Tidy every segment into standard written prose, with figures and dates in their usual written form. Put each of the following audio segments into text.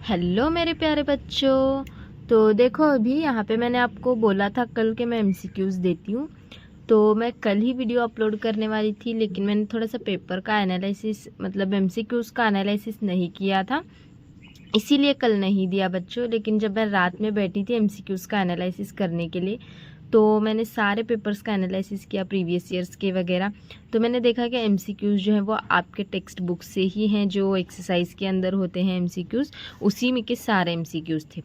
Hello मेरे प्यारे बच्चों। तो देखो अभी यहाँ पे मैंने आपको बोला था कल के मैं एमसीक्यूज़ देती हूँ। तो मैं कल ही वीडियो अपलोड करने वाली थी, लेकिन मैंने थोड़ा सा पेपर का एनालिसिस मतलब एमसीक्यूज़ का एनालिसिस नहीं किया था, इसीलिए कल नहीं दिया बच्चों। लेकिन जब मैं रात में बैठी थी एमसीक्यूज़ का एनालिसिस करने के लिए, तो मैंने सारे पेपर्स का एनालिसिस किया प्रीवियस ईयर्स के वगैरह। तो मैंने देखा कि एमसीक्यूज़ जो हैं वो आपके टेक्स्ट बुक से ही हैं, जो एक्सरसाइज के अंदर होते हैं एमसीक्यूज़ उसी में के सारे एमसीक्यूज़ थे।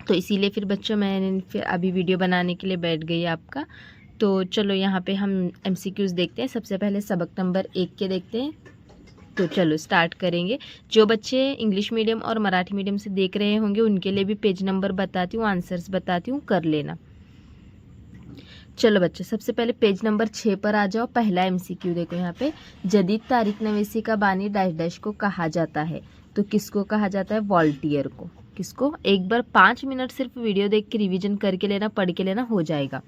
तो इसीलिए फिर बच्चों मैंने फिर अभी वीडियो बनाने के लिए बैठ गई आपका। तो चलो यहाँ पे हम एमसीक्यूज़ देखते हैं। सबसे पहले सबक नंबर 1 के देखते हैं। तो चलो स्टार्ट करेंगे। जो बच्चे इंग्लिश मीडियम और मराठी मीडियम से देख रहे होंगे उनके लिए भी पेज नंबर बताती हूँ, आंसर्स बताती हूँ, कर लेना। चलो बच्चों सबसे पहले पेज नंबर 6 पर आ जाओ। पहला एमसीक्यू देखो यहाँ पे, जदीद तारीख नवीसी का बानी डैश डैश को कहा जाता है। तो किसको कहा जाता है? वॉल्टियर को। किसको? एक बार 5 मिनट सिर्फ वीडियो देख के रिवीजन करके लेना, पढ़ के लेना, हो जाएगा।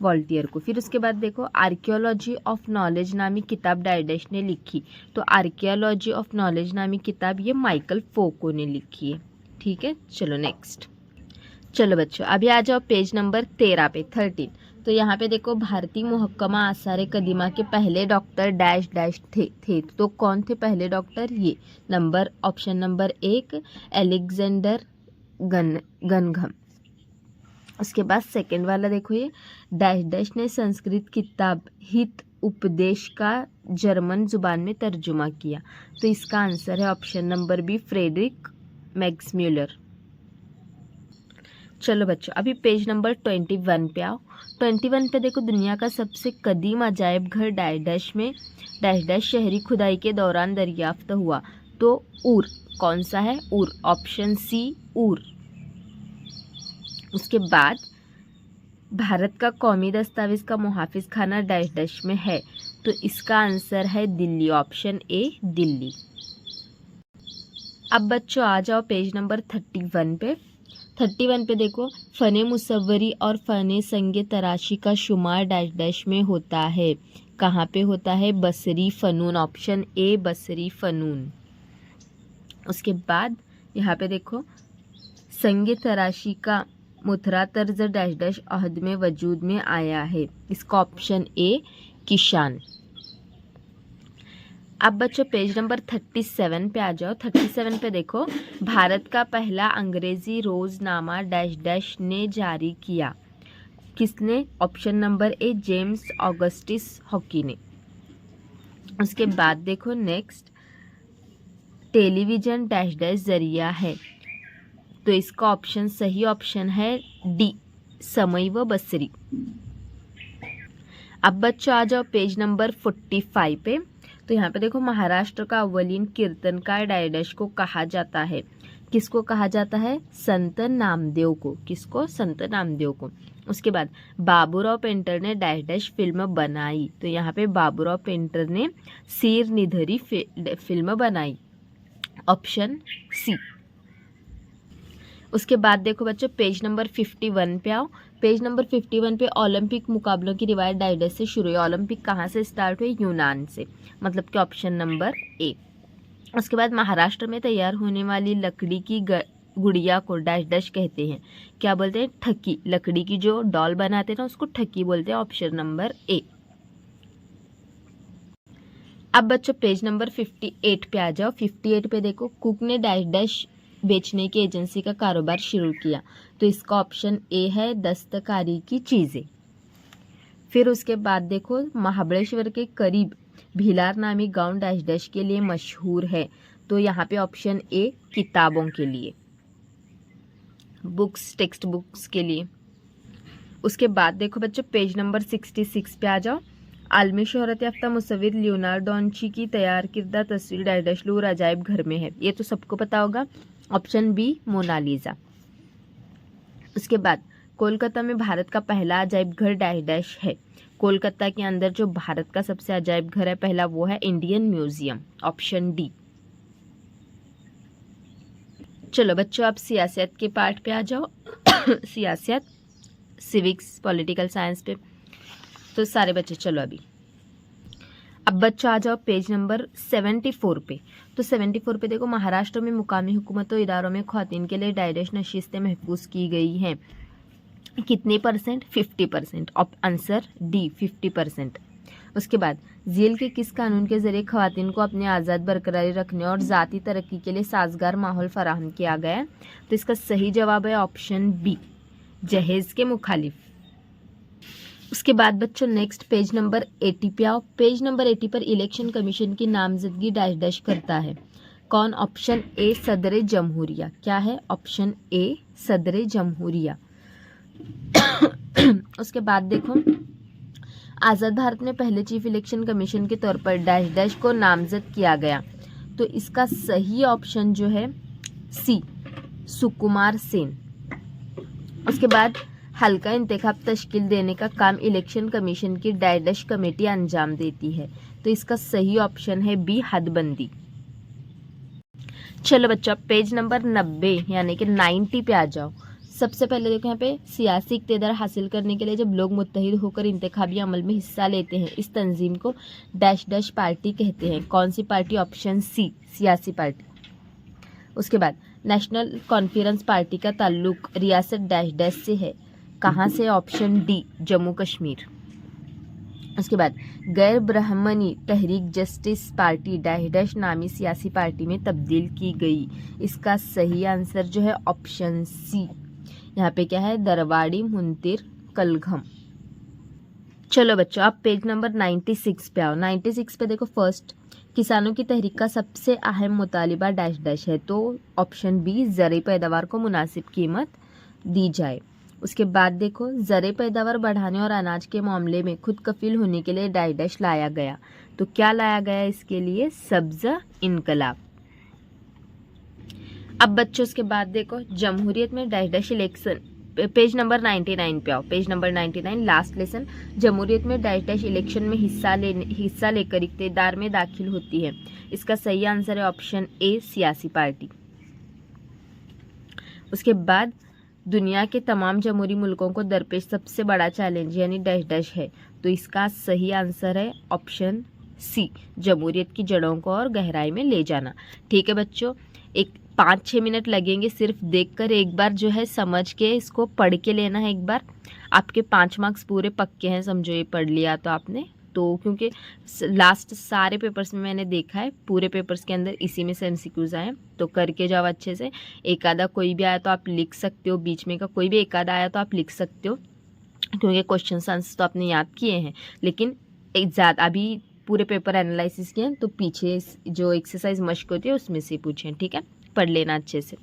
वॉल्टियर को। फिर उसके बाद देखो, आर्कियोलॉजी ऑफ नॉलेज नामी किताब डैश डैश ने लिखी। तो आर्कियोलॉजी ऑफ नॉलेज नामी किताब ये माइकल फोको ने लिखी है। ठीक है, चलो नेक्स्ट। चलो बच्चों अभी आ जाओ पेज नंबर 13 पे, 13। तो यहाँ पे देखो, भारतीय मुहक्कमा आसार कदीमा के पहले डॉक्टर डैश डैश थे। तो कौन थे पहले डॉक्टर? ये नंबर ऑप्शन नंबर 1 एलेक्जेंडर गनघम। उसके बाद सेकंड वाला देखो, ये डैश डैश ने संस्कृत किताब हित उपदेश का जर्मन जुबान में तर्जुमा किया। तो इसका आंसर है ऑप्शन नंबर बी फ्रेडरिक मैक्सम्यूलर। चलो बच्चों अभी पेज नंबर 21 पे आओ। 21 पे देखो, दुनिया का सबसे कदीम अजायब घर डैश डैश में डैश डैश शहरी खुदाई के दौरान दरियाफ्त हुआ। तो ऊर कौन सा है? ऊर, ऑप्शन सी ऊर। उसके बाद भारत का कौमी दस्तावेज का मुहाफिज खाना डैश डैश में है। तो इसका आंसर है दिल्ली, ऑप्शन ए दिल्ली। अब बच्चों आ जाओ पेज नंबर 31 पे। 31 पे देखो, फ़ने मुसव्वरी और फ़ने संग तराशी का शुमार डैश डैश में होता है। कहाँ पे होता है? बसरी फ़नून, ऑप्शन ए बसरी फ़नून। उसके बाद यहाँ पे देखो, संग तराशी का मुथरा तर्ज डैश डैश अहद में वजूद में आया है। इसका ऑप्शन ए किशान। अब बच्चों पेज नंबर 37 पे आ जाओ। 37 पे देखो, भारत का पहला अंग्रेजी रोजनामा डैश डैश ने जारी किया। किसने? Option number A James ऑगस्टिस hockey ने। उसके बाद देखो नेक्स्ट, टेलीविजन डैश डैश जरिया है। तो इसका ऑप्शन सही ऑप्शन है डी समय व बसरी। अब बच्चों आ जाओ पेज नंबर 45 पे। तो यहाँ पे देखो, महाराष्ट्र का अव्वलीन कीर्तनकार डैश डैश को कहा जाता है। किसको कहा जाता है? संत नामदेव को। किसको? संत नामदेव को। उसके बाद बाबूराव पेंटर ने डैश डैश फिल्म बनाई। तो यहाँ पे बाबूराव पेंटर ने सिर निधरी फिल्म बनाई, ऑप्शन सी। उसके बाद देखो बच्चों पेज नंबर 51 पे आओ। पेज नंबर 51 पे ओलंपिक मुकाबलों की रिवायत डैश डैश से शुरू हुई। ओलंपिक कहाँ से स्टार्ट हुई? यूनान से, मतलब कि ऑप्शन नंबर ए। उसके बाद महाराष्ट्र में तैयार होने वाली लकड़ी की गुड़िया को डैश डैश कहते हैं। क्या बोलते हैं? ठकी। लकड़ी की जो डॉल बनाते हैं ना उसको ठकी बोलते हैं, ऑप्शन नंबर ए। अब बच्चों पेज नंबर 58 पे आ जाओ। 58 पे देखो, कुक ने डैश डैश बेचने की एजेंसी का कारोबार शुरू किया। तो इसका ऑप्शन ए है दस्तकारी की चीज़ें। फिर उसके बाद देखो, महाबलेश्वर के करीब भिलार नामी गांव डैश डैश के लिए मशहूर है। तो यहाँ पे ऑप्शन ए किताबों के लिए, बुक्स, टेक्स्ट बुक्स के लिए। उसके बाद देखो बच्चों पेज नंबर 66 पे आ जाओ। आलमी शोहरत याफ्ता मुसव्विर लियोनार्डो डा विंची की तैयार किरदा तस्वीर डैश डैश लूर अजायब घर में है। ये तो सबको पता होगा, ऑप्शन बी मोनालिसा। उसके बाद कोलकाता में भारत का पहला अजायब घर डैश डैश है। कोलकाता के अंदर जो भारत का सबसे अजायब घर है पहला, वो है इंडियन म्यूजियम, ऑप्शन डी। चलो बच्चों आप सियासत के पार्ट पे आ जाओ। सियासत, सिविक्स, पॉलिटिकल साइंस पे। तो सारे बच्चे चलो अभी अब बच्चों आ जाओ पेज नंबर 74 पे। तो 74 पे देखो, महाराष्ट्र में मुकामी हुकूमतों इदारों में ख़वातीन के लिए डाइडेश नशिस्तें महफूज की गई हैं। कितने परसेंट? 50%। Answer D 50%। उसके बाद झील के किस कानून के ज़रिए ख़वातीन को अपनी आज़ाद बरकरारी रखने और ज़ाती तरक्की के लिए साजगार माहौल फराहम किया गया है? तो इसका सही जवाब है ऑप्शन बी, जहेज़ के मुखालिफ। उसके बाद बच्चों नेक्स्ट पेज नंबर 80 पे आओ। पेज नंबर 80 पर इलेक्शन कमीशन की नामजदगी डैश डैश करता है कौन? ऑप्शन ए सदर जमहूरिया। क्या है? ऑप्शन ए सदर जमहूरिया। उसके बाद देखो, आज़ाद भारत में पहले चीफ इलेक्शन कमीशन के तौर पर डैश डैश को नामजद किया गया। तो इसका सही ऑप्शन जो है सी, सुकुमार सेन। उसके बाद हल्का इंतखाब तश्कील देने का काम इलेक्शन कमीशन की डैश डैश कमेटी अंजाम देती है। तो इसका सही ऑप्शन है बी, हदबंदी। चलो बच्चों, पेज नंबर 90 यानी कि 90 पे आ जाओ। सबसे पहले देखो, यहाँ पे सियासी इक़्तिदार हासिल करने के लिए जब लोग मुत्तहिद होकर इंतखाबी अमल में हिस्सा लेते हैं, इस तंजीम को डैश डैश पार्टी कहते हैं। कौन सी पार्टी? ऑप्शन सी, सियासी पार्टी। उसके बाद नेशनल कॉन्फ्रेंस पार्टी का ताल्लुक रियासत डैश डैश से है। कहाँ से? Option D, Jammu Kashmir. उसके बाद गैर ब्राह्मणी तहरीक जस्टिस पार्टी डैश डैश नामी सियासी पार्टी में तब्दील की गई। इसका सही आंसर जो है ऑप्शन सी, यहाँ पे क्या है? दरवाड़ी मुंतिर कलघम। चलो बच्चों, आप पेज नंबर 96 पे आओ। 96 पे देखो, फर्स्ट किसानों की तहरीक का सबसे अहम मुतालिबा डैश डैश है। तो ऑप्शन बी, ज़रूरी पैदावार को मुनासिब कीमत दी जाए। उसके बाद देखो, ज़रूरी पैदावार बढ़ाने और अनाज के मामले में खुद कफील होने के लिए डैश डैश लाया गया। तो क्या लाया गया इसके लिए? सब्ज़ इनकलाब। अब बच्चों उसके बाद देखो, जमहूरियत में dash dash election, page number 99 पे आओ। Page number 99, last lesson. जमहूरियत में डैश डैश इलेक्शन में हिस्सा लेकर इक़्तिदार में दाखिल होती है। इसका सही आंसर है ऑप्शन ए, सियासी पार्टी। उसके बाद दुनिया के तमाम जमहूरी मुल्कों को दरपेश सबसे बड़ा चैलेंज यानी डैश डैश है। तो इसका सही आंसर है ऑप्शन सी, जमहूरियत की जड़ों को और गहराई में ले जाना। ठीक है बच्चों, एक 5-6 मिनट लगेंगे सिर्फ देखकर एक बार जो है समझ के इसको पढ़ के लेना है एक बार। आपके 5 मार्क्स पूरे पक्के हैं, समझो ये पढ़ लिया तो आपने। तो क्योंकि लास्ट सारे पेपर्स में मैंने देखा है, पूरे पेपर्स के अंदर इसी में से एमसीक्यूज आए, तो करके जाओ अच्छे से। एक आधा कोई भी आया तो आप लिख सकते हो, बीच में का कोई भी एक आधा आया तो आप लिख सकते हो, क्योंकि क्वेश्चन आंसर तो आपने याद किए हैं, लेकिन एक ज़्यादा अभी पूरे पेपर एनालिसिस किए हैं तो पीछे जो एक्सरसाइज मश्क होती है उसमें से पूछें। ठीक है, पढ़ लेना अच्छे से।